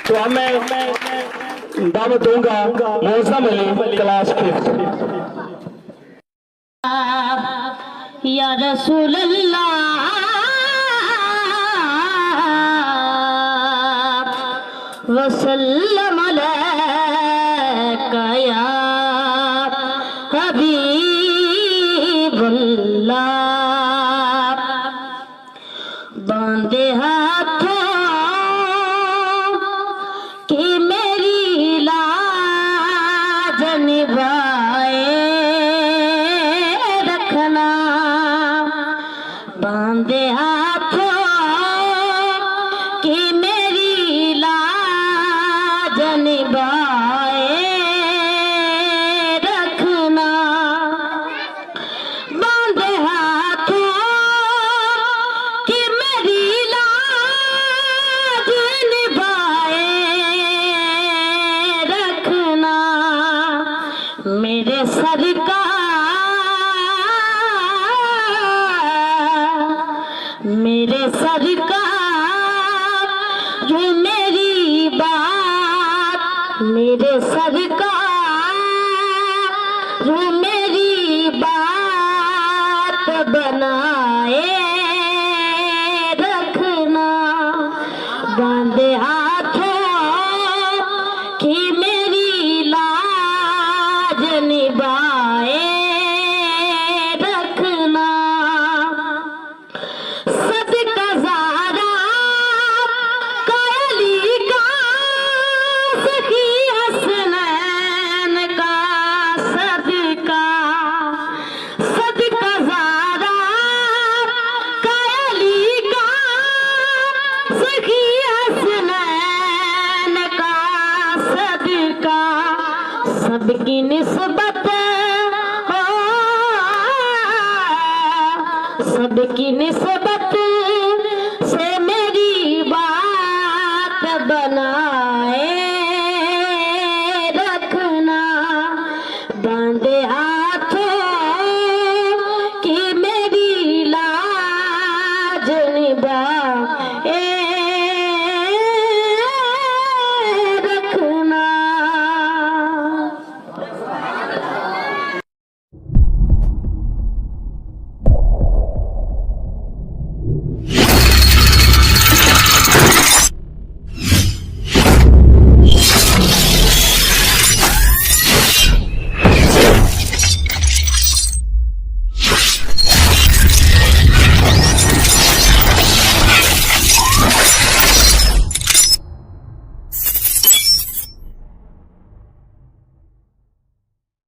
तो अब मैं दावत दूंगा मौसम अली क्लास 5 या रसूल अल्लाह वसल्लम अलैका या हबीबुल्लाह। बांधे हाथों की मेरी लाज निभाए रखना। बांधे हाथों की मेरी लाज निभाए रखना। बांधे हाथों की मेरी लाज निभाए रखना। मेरे सरकार जो मेरी बात, मेरे सरकार जो मेरी बात बनाए रखना। बांधे हाथों की मेरी लाज निभाए रखना। सदका ज़ारा का अली का सखी हसनैन का सदका। सदका ज़ारा का अली का सखी हसनैन का सदका। सबकी निस्बत हो, सबकी निस्बत से मेरी बात बनाए